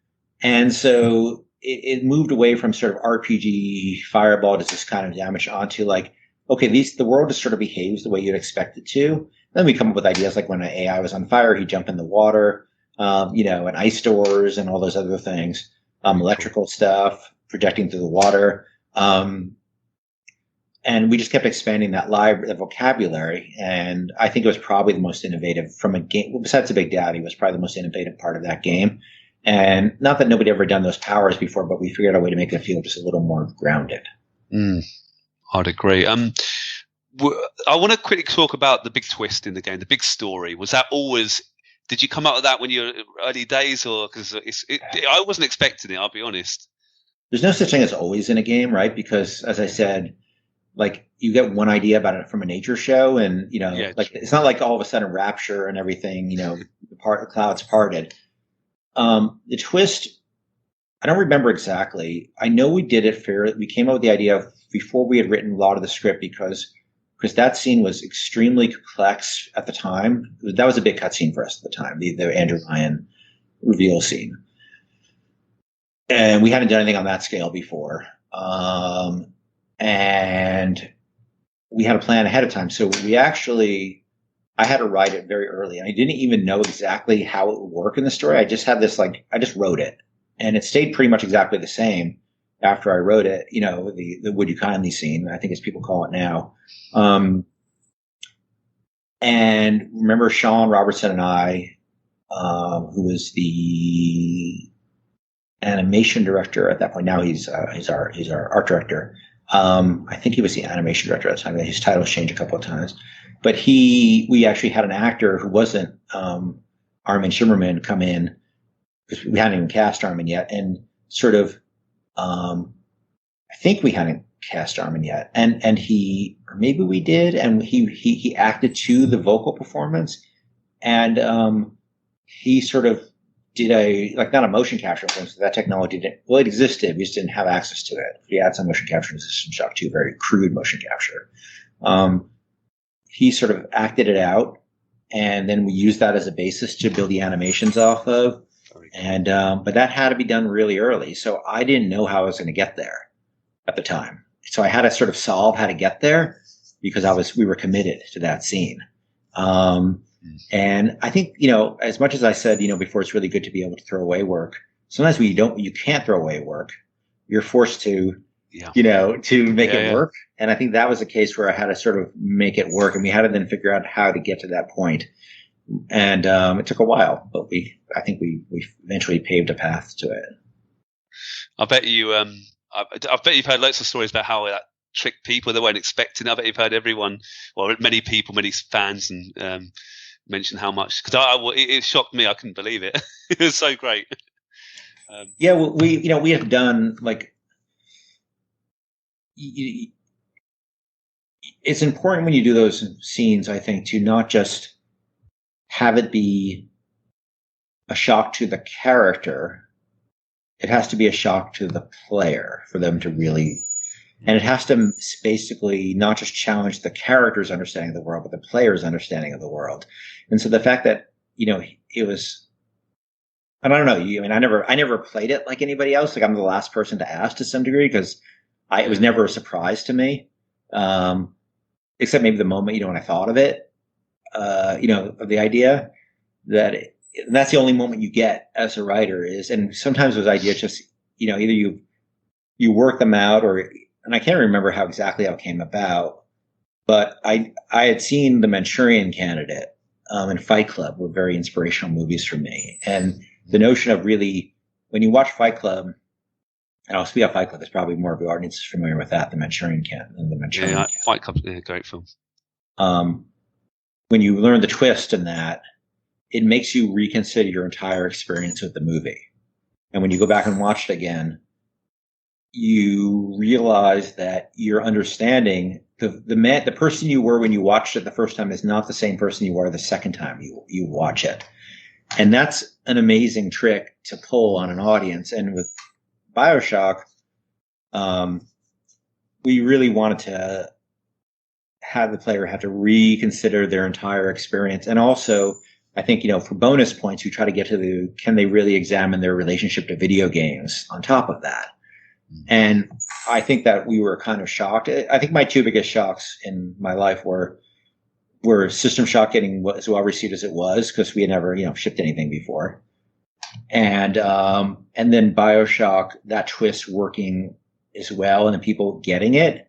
And so it moved away from sort of RPG fireball to this kind of damage onto like, okay, the world just sort of behaves the way you'd expect it to. Then we come up with ideas like when an AI was on fire, he'd jump in the water, and ice doors and all those other things, electrical stuff, projecting through the water. And we just kept expanding that vocabulary. And I think it was probably the most innovative from a game, besides the Big Daddy, was probably the most innovative part of that game. And not that nobody ever done those powers before, but we figured out a way to make it feel just a little more grounded. I'd agree. I want to quickly talk about the big twist in the game, the big story. Was that always? Did you come up with that when you were early days, or because I wasn't expecting it? I'll be honest. There's no such thing as always in a game, right? Because as I said, like you get one idea about it from a nature show, and like true. it's not like all of a sudden Rapture and everything, the clouds parted. The twist, I don't remember exactly. I know we did it fairly. We came up with the idea before we had written a lot of the script because that scene was extremely complex at the time. That was a big cutscene for us at the time, the Andrew Ryan reveal scene. And we hadn't done anything on that scale before. And we had a plan ahead of time. So I had to write it very early. And I didn't even know exactly how it would work in the story. I just had this, I just wrote it. And it stayed pretty much exactly the same after I wrote it, the Would You Kindly scene, I think as people call it now. And remember Sean Robertson and I, who was the animation director at that point. Now he's our art director. I think he was the animation director at the time. His titles changed a couple of times, but we actually had an actor who wasn't Armin Shimmerman come in, because we hadn't even cast Armin yet, and sort of I think we hadn't cast Armin yet, and or maybe we did, and he acted to the vocal performance, and he sort of did not a motion capture, for instance. That technology it existed, we just didn't have access to it. We had some motion capture in System Shock 2, very crude motion capture. He sort of acted it out, and then we used that as a basis to build the animations off of. And but that had to be done really early, so I didn't know how I was going to get there at the time. So I had to sort of solve how to get there because we were committed to that scene. And I think, as much as I said, before, it's really good to be able to throw away work. Sometimes you can't throw away work. You're forced to, to make it work. And I think that was a case where I had to sort of make it work, and we had to then figure out how to get to that point. And it took a while, but I think we eventually paved a path to it. I bet you, I bet you've heard lots of stories about how that tricked people that weren't expecting. I bet you've heard many people, many fans, and mention how much, because it shocked me. I couldn't believe it. It was so great. Well, we have done it's important when you do those scenes, I think, to not just have it be a shock to the character. It has to be a shock to the player for them to really, and it has to basically not just challenge the character's understanding of the world, but the player's understanding of the world. And so the fact that, it was, and I don't know, I never played it like anybody else. Like, I'm the last person to ask to some degree, because it was never a surprise to me. Except maybe the moment, when I thought of it, of the idea that's the only moment you get as a writer and sometimes those ideas just, either you work them out and I can't remember how it came about, but I had seen The Manchurian Candidate, and Fight Club were very inspirational movies for me. And the notion of really, when you watch Fight Club, and I'll speak of Fight Club, it's probably more of the audience is familiar with that, The Manchurian Candidate. Fight Club, great film. When you learn the twist in that, it makes you reconsider your entire experience with the movie. And when you go back and watch it again, you realize that your understanding, the person you were when you watched it the first time is not the same person you were the second time you watch it. And that's an amazing trick to pull on an audience. And with BioShock, we really wanted to have the player have to reconsider their entire experience. And also, I think, for bonus points, you try to get to can they really examine their relationship to video games on top of that? And I think that we were kind of shocked. I think my two biggest shocks in my life were System Shock getting as well received as it was, because we had never, shipped anything before. And then BioShock, that twist working as well, and the people getting it,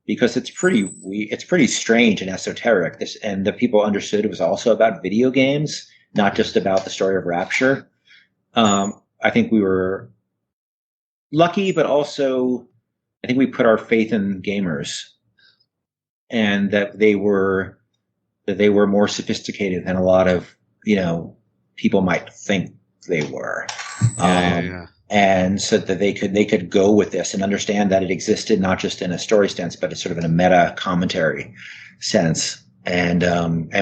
because it's pretty strange and esoteric. And the people understood it was also about video games, not just about the story of Rapture. I think we were lucky, but also I think we put our faith in gamers, and that they were more sophisticated than a lot of people might think they were. And so that they could go with this and understand that it existed not just in a story sense, but it's sort of in a meta commentary sense, and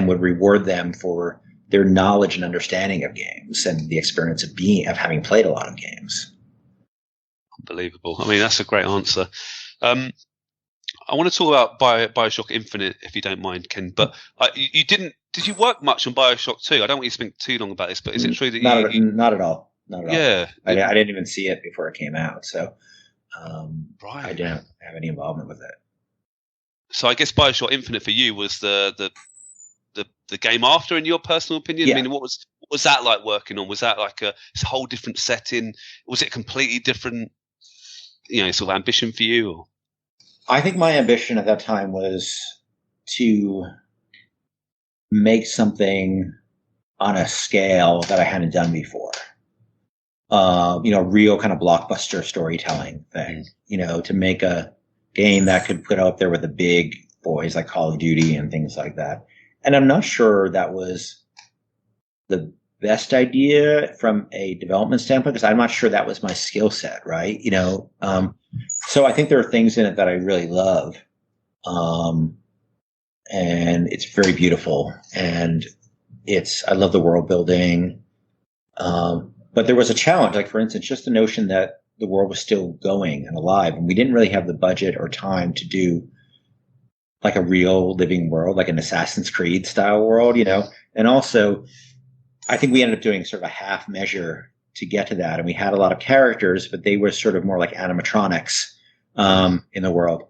would reward them for their knowledge and understanding of games and the experience of having played a lot of games. Unbelievable. I mean, that's a great answer. I want to talk about BioShock Infinite, if you don't mind, Ken. But you didn't. Did you work much on BioShock 2? I don't want you to think too long about this, but is it true that not at all? Not at all. Yeah, I didn't even see it before it came out, so right. I didn't have any involvement with it. So I guess BioShock Infinite for you was the game after, in your personal opinion. Yeah. I mean, what was that like working on? Was that like a whole different setting? Was it completely different, sort of ambition for you? Or? I think my ambition at that time was to make something on a scale that I hadn't done before. Real kind of blockbuster storytelling thing, to make a game that could put out there with the big boys like Call of Duty and things like that. And I'm not sure that was the best idea from a development standpoint, because I'm not sure that was my skill set, right? So I think there are things in it that I really love. And it's very beautiful, and I love the world building. But there was a challenge, like for instance, just the notion that the world was still going and alive, and we didn't really have the budget or time to do like a real living world, like an Assassin's Creed style world, and also I think we ended up doing sort of a half measure to get to that. And we had a lot of characters, but they were sort of more like animatronics, in the world.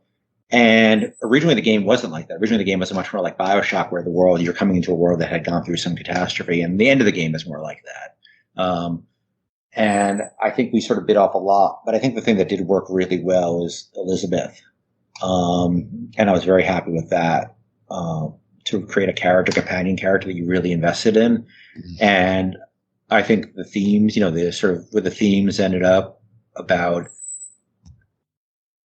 And originally the game wasn't like that. Originally the game was much more like BioShock, where you're coming into a world that had gone through some catastrophe, and the end of the game is more like that. And I think we sort of bit off a lot, but I think the thing that did work really well is Elizabeth. And I was very happy with that, to create a companion character that you really invested in. Mm-hmm. And I think the themes, where the themes ended up about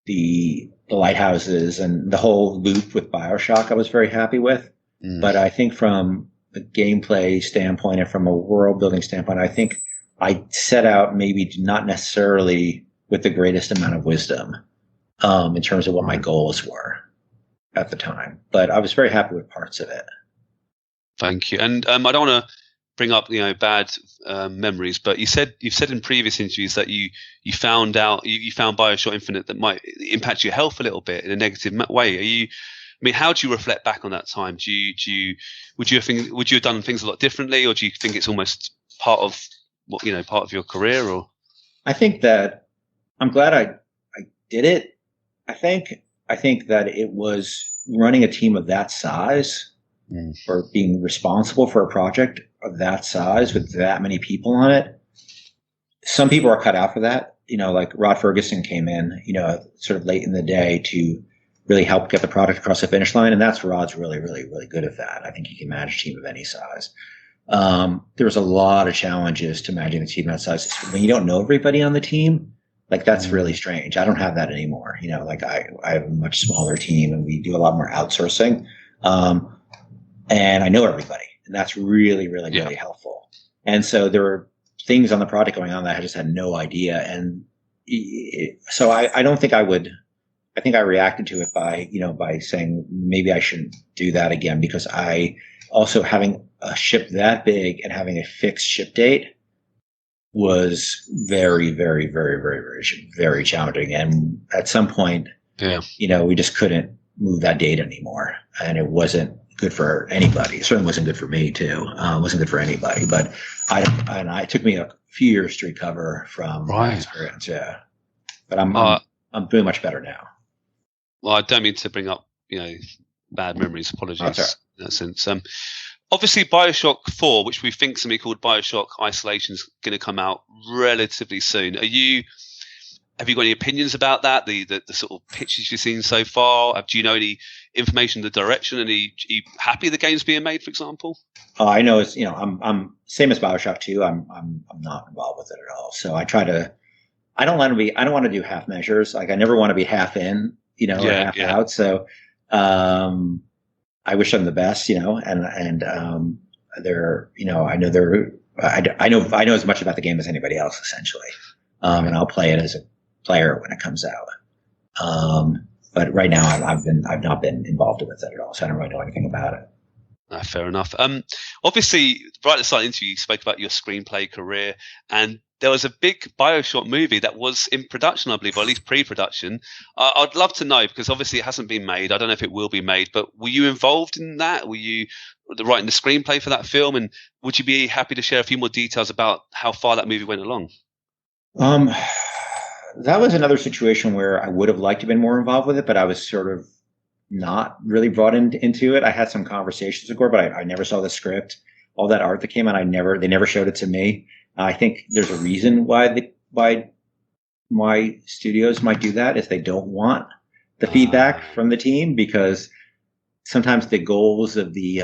the lighthouses and the whole loop with BioShock, I was very happy with. Mm. But I think from a gameplay standpoint and from a world building standpoint, I think I set out maybe not necessarily with the greatest amount of wisdom, in terms of what my goals were at the time. But I was very happy with parts of it. Thank you. And I don't want to bring up bad memories, but you've said in previous interviews that you found BioShock Infinite that might impact your health a little bit in a negative way. How do you reflect back on that time? Would you have done things a lot differently, or do you think it's almost part of part of your career? Or I think that I'm glad I did it. I think that it was running a team of that size, or being responsible for a project of that size with that many people on it. Some people are cut out for that. Like Rod Ferguson came in, sort of late in the day to really help get the product across the finish line. And Rod's really, really, really good at that. I think he can manage a team of any size. There was a lot of challenges to managing a team that size. When you don't know everybody on the team, like that's really strange. I don't have that anymore. Like I have a much smaller team, and we do a lot more outsourcing. And I know everybody, and that's really, really, really helpful. And so there were things on the product going on that I just had no idea. And so I don't think I would. I think I reacted to it by saying maybe I shouldn't do that again, because I also, having a ship that big and having a fixed ship date was very, very, very, very, very, very challenging. And at some point, we just couldn't move that date anymore, and it wasn't good for anybody. It certainly wasn't good for me too. It wasn't good for anybody. But it took me a few years to recover from my experience. Yeah, but I'm doing much better now. Well, I don't mean to bring up bad memories. Apologies in that sense. Obviously, BioShock 4, which we think something called BioShock Isolation, is going to come out relatively soon. Have you got any opinions about that? The sort of pitches you've seen so far? Do you know any information in the direction? Are you happy the game's being made, for example? I know it's I'm same as BioShock 2. I'm not involved with it at all. So I try to. I don't want to do half measures. Like I never want to be half in, or half out. So I wish them the best, and they're, I know they're I know as much about the game as anybody else, essentially. And I'll play it as a player when it comes out. But right now I've not been involved with it at all, so I don't really know anything about it. Fair enough. Obviously, right at the start of the interview, you spoke about your screenplay career, and there was a big BioShock movie that was in production, I believe, or at least pre-production. I'd love to know, because obviously it hasn't been made. I don't know if it will be made, but were you involved in that? Were you writing the screenplay for that film? And would you be happy to share a few more details about how far that movie went along? That was another situation where I would have liked to have been more involved with it, but I was sort of not really brought into it. I had some conversations with Gore, but I never saw the script. All that art that came out, they never showed it to me. I think there's a reason why my studios might do that, is they don't want the feedback from the team, because sometimes the goals of the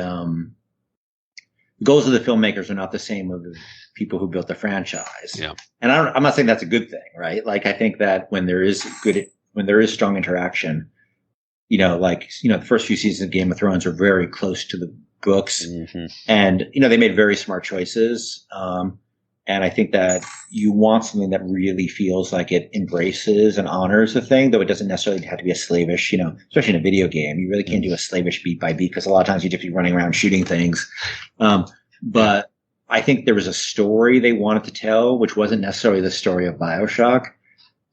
filmmakers are not the same of the people who built the franchise. Yeah. And I'm not saying that's a good thing, right? Like, I think that when there is strong interaction, the first few seasons of Game of Thrones were very close to the books, and they made very smart choices. And I think that you want something that really feels like it embraces and honors the thing, though it doesn't necessarily have to be a slavish, especially in a video game. You really can't do a slavish beat by beat, because a lot of times you just be running around shooting things. But I think there was a story they wanted to tell, which wasn't necessarily the story of BioShock.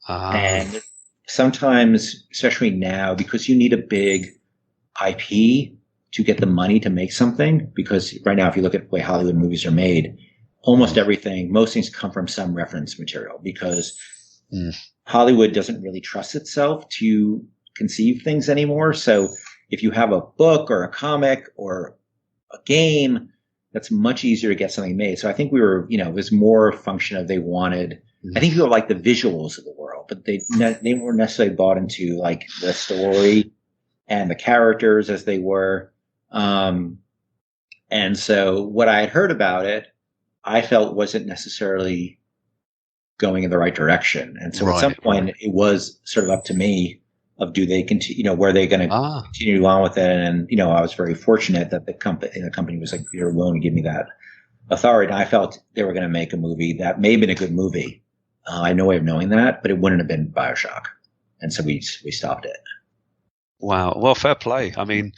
And sometimes, especially now, because you need a big IP to get the money to make something, because right now, if you look at the way Hollywood movies are made, almost most things come from some reference material, because Hollywood doesn't really trust itself to conceive things anymore. So if you have a book or a comic or a game, that's much easier to get something made. So I think it was more a function of they wanted, I think people like the visuals of the world, but they weren't necessarily bought into like the story and the characters as they were. And so what I had heard about it, I felt wasn't necessarily going in the right direction. And so at some point it was sort of up to me of, do they continue, were they going to continue on with it? And, I was very fortunate that the company was like, you're willing to give me that authority. And I felt they were going to make a movie that may have been a good movie. I had no way of knowing that, but it wouldn't have been BioShock. And so we stopped it. Wow. Well, fair play. I mean,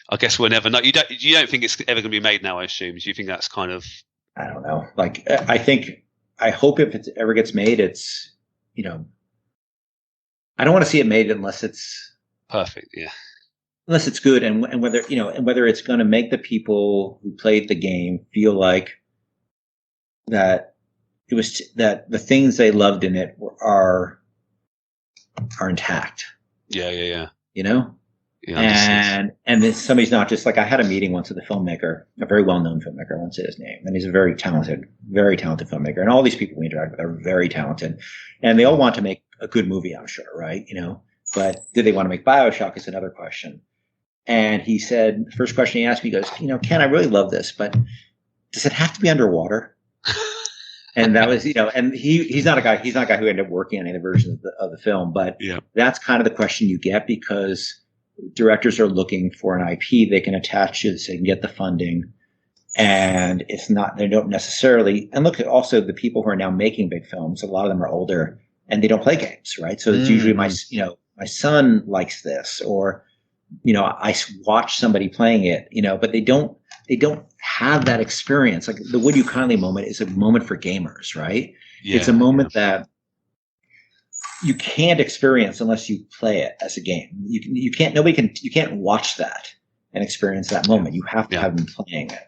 I guess we'll never know. You don't think it's ever going to be made now, I assume? Do you think that's kind of... I don't know. Like, I hope if it ever gets made, it's, I don't want to see it made unless it's perfect. Yeah. Unless it's good, and whether whether it's going to make the people who played the game feel like that it was that the things they loved in it are intact. Yeah. Yeah, and then somebody's not just like, I had a meeting once with a filmmaker, a very well-known filmmaker. I won't say his name, and he's a very talented filmmaker. And all these people we interact with are very talented, and they all want to make a good movie, I'm sure, right? But do they want to make BioShock is another question. And he said, the first question he asked me, he goes, Ken, I really love this, but does it have to be underwater? And that was, and he's not a guy who ended up working on any of the versions of the film, but that's kind of the question you get, because directors are looking for an IP they can attach to so they can get the funding. And they don't necessarily, and look at also the people who are now making big films, a lot of them are older and they don't play games, right? So it's usually my son likes this, or, I watch somebody playing it, but they don't have that experience. Like the Would You Kindly moment is a moment for gamers, right? Yeah, it's a moment that you can't experience unless you play it as a game. You can't watch that and experience that moment. You have to have them playing it.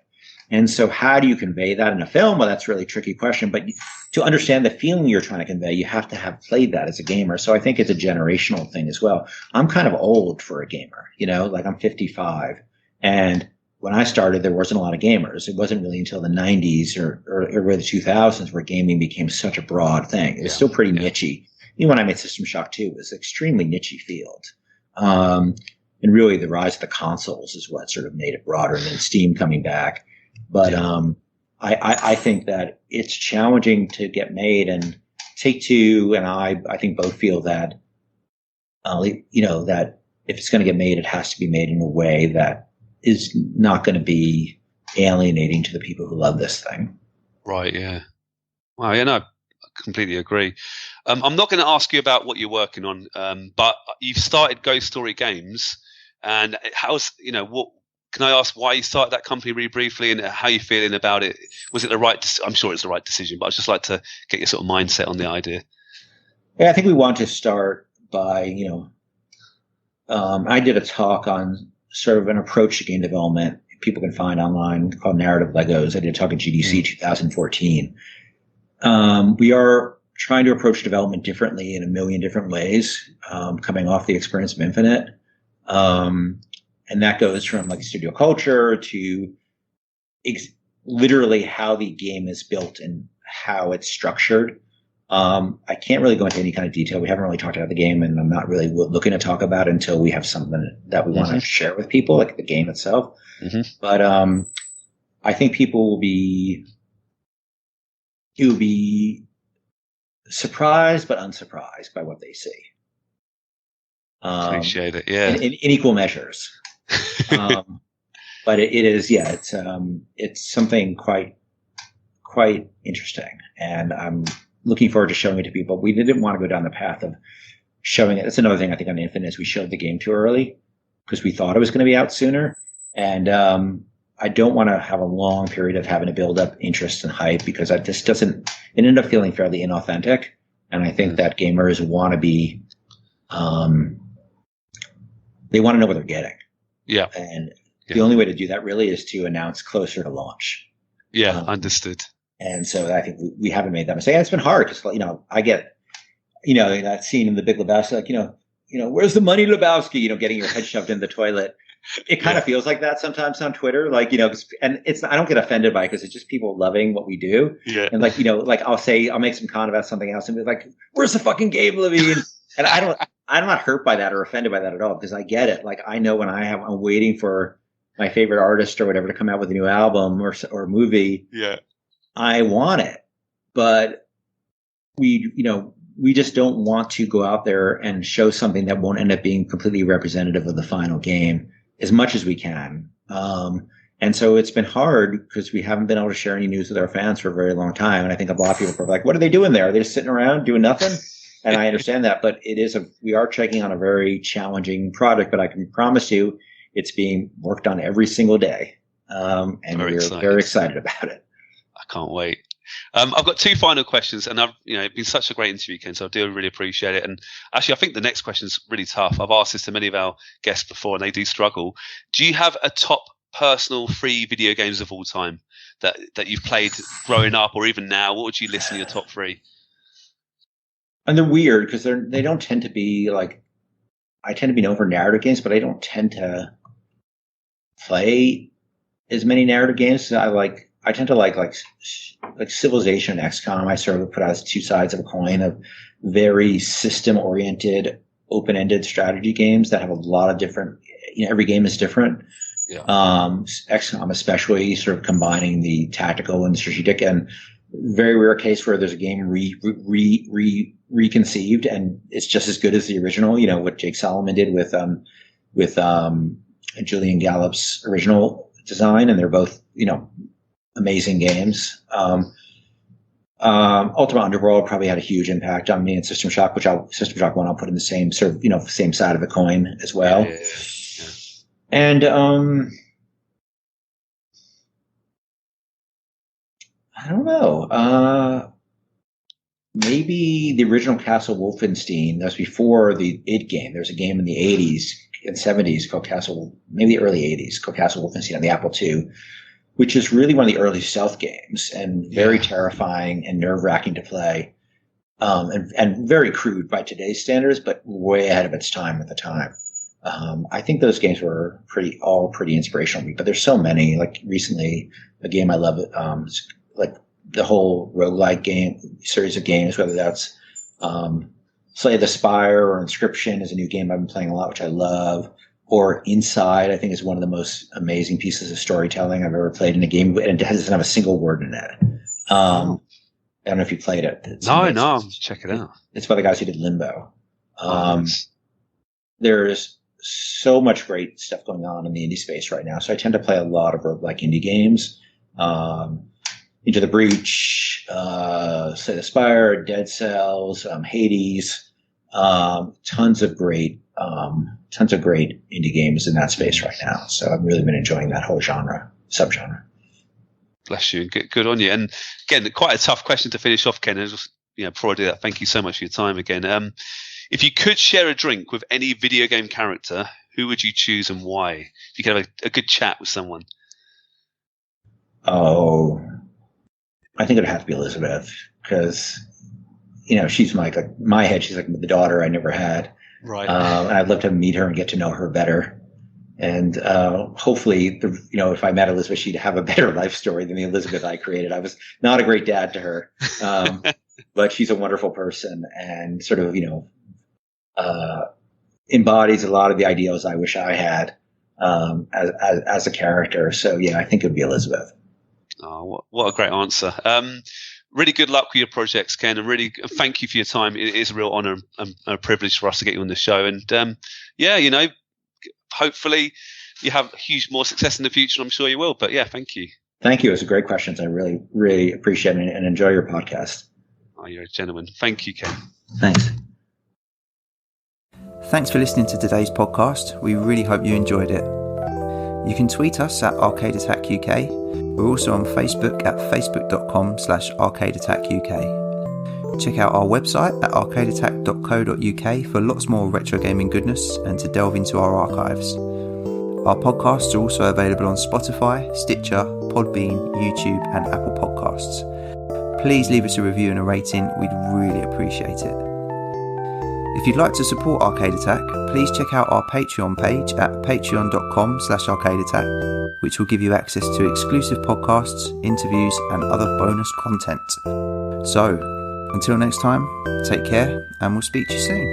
And so how do you convey that in a film? Well, that's a really tricky question, but to understand the feeling you're trying to convey, you have to have played that as a gamer. So I think it's a generational thing as well. I'm kind of old for a gamer, like I'm 55, and when I started, there wasn't a lot of gamers. It wasn't really until the 90s or early 2000s where gaming became such a broad thing. It was still pretty nichey. Even when I made System Shock 2, it was an extremely nichey field. And really the rise of the consoles is what sort of made it broader, and then Steam coming back. But I think that it's challenging to get made, and Take-Two and I think both feel that, that if it's going to get made, it has to be made in a way that is not going to be alienating to the people who love this thing. Right. Yeah. Wow. Yeah. No, I completely agree. I'm not going to ask you about what you're working on, but you've started Ghost Story Games, and how's what? Can I ask why you started that company really briefly and how you're feeling about it? Was it the right? I'm sure it's the right decision, but I'd just like to get your sort of mindset on the idea. Yeah, I think we want to start by, I did a talk on sort of an approach to game development people can find online called Narrative Legos. I did a talk at GDC 2014. We are trying to approach development differently in a million different ways, coming off the experience of Infinite. And that goes from like studio culture to literally how the game is built and how it's structured. I can't really go into any kind of detail. We haven't really talked about the game, and I'm not really looking to talk about it until we have something that we want to share with people, like the game itself. But I think people will be surprised but unsurprised by what they see. Appreciate it, yeah. In equal measures. But it is, yeah. It's something quite interesting, and I'm looking forward to showing it to people. We didn't want to go down the path of showing it. That's another thing I think on Infinite is we showed the game too early because we thought it was going to be out sooner. And I don't want to have a long period of having to build up interest and hype because that just doesn't, it ended up feeling fairly inauthentic. And I think that gamers want to be, they want to know what they're getting. Yeah. And the only way to do that really is to announce closer to launch. Yeah, understood. And so I think we haven't made that mistake. And it's been hard because, I get, that scene in The Big Lebowski, like, where's the money, Lebowski? Getting your head shoved in the toilet. It kind of feels like that sometimes on Twitter, like, and I don't get offended by it because it's just people loving what we do. Yeah. And like, I'll make some comment about something else and be like, where's the fucking Gabe Levine? And I'm not hurt by that or offended by that at all because I get it. Like, I know when I'm waiting for my favorite artist or whatever to come out with a new album or movie. Yeah. I want it, but we just don't want to go out there and show something that won't end up being completely representative of the final game as much as we can. And so it's been hard because we haven't been able to share any news with our fans for a very long time. And I think a lot of people are like, what are they doing there? Are they just sitting around doing nothing? And I understand that, but we are checking on a very challenging product, but I can promise you it's being worked on every single day. And we're very excited about it. I can't wait. I've got two final questions, and it's been such a great interview, Ken, so I do really appreciate it. And actually, I think the next question is really tough. I've asked this to many of our guests before, and they do struggle. Do you have a top personal free video games of all time that you've played growing up, or even now? What would you list in your top three? And they're weird because they don't tend to be like. I tend to be known for narrative games, but I don't tend to play as many narrative games. I tend to like Civilization and XCOM. I sort of put out as two sides of a coin of very system-oriented, open-ended strategy games that have a lot of different. Every game is different. Yeah. XCOM especially sort of combining the tactical and strategic, and very rare case where there's a game reconceived and it's just as good as the original. What Jake Solomon did with Julian Gallup's original design, and they're both amazing games. Ultima Underworld probably had a huge impact on me, and System Shock, System Shock 1 I'll put in the same sort of same side of the coin as well. Yeah. And I don't know. Maybe the original Castle Wolfenstein. That was before the id game. There was a game in the 80s and 70s called maybe the early 80s called Castle Wolfenstein on the Apple II, which is really one of the early stealth games and very terrifying and nerve-wracking to play, and very crude by today's standards, but way ahead of its time at the time. I think those games were all pretty inspirational. But there's so many. Like recently, a game I love, like the whole roguelike game series of games, whether that's Slay the Spire or Inscription is a new game I've been playing a lot, which I love. Or Inside, I think, is one of the most amazing pieces of storytelling I've ever played in a game, and it doesn't have a single word in it. I don't know if you played it. No, check it out. It's by the guys who did Limbo. There's so much great stuff going on in the indie space right now, so I tend to play a lot of roguelike indie games. Into the Breach, Slay the Spire, Dead Cells, Hades, tons of great indie games in that space right now. So I've really been enjoying that whole subgenre. Bless you. Good on you. And again, quite a tough question to finish off, Ken. Just, before I do that, thank you so much for your time again. If you could share a drink with any video game character, who would you choose and why? If you could have a good chat with someone. Oh, I think it'd have to be Elizabeth because, she's my head. She's like the daughter I never had. Right. I'd love to meet her and get to know her better. And hopefully, if I met Elizabeth, she'd have a better life story than the Elizabeth I created. I was not a great dad to her, but she's a wonderful person and sort of, embodies a lot of the ideals I wish I had as a character. So, yeah, I think it would be Elizabeth. Oh, what a great answer. Really good luck with your projects, Ken, and really thank you for your time. It is a real honor and a privilege for us to get you on the show. And hopefully you have huge more success in the future. I'm sure you will. But yeah, thank you. Thank you. It was a great questions. I really, really appreciate it and enjoy your podcast. Oh, you're a gentleman. Thank you, Ken. Thanks. Thanks for listening to today's podcast. We really hope you enjoyed it. You can tweet us at Arcade Attack UK. We're also on Facebook at facebook.com/arcadeattackuk. Check out our website at arcadeattack.co.uk for lots more retro gaming goodness and to delve into our archives. Our podcasts are also available on Spotify, Stitcher, Podbean, YouTube and Apple Podcasts. Please leave us a review and a rating. We'd really appreciate it. If you'd like to support Arcade Attack, please check out our Patreon page at patreon.com/arcadeattack, which will give you access to exclusive podcasts, interviews, and other bonus content. So, until next time, take care, and we'll speak to you soon.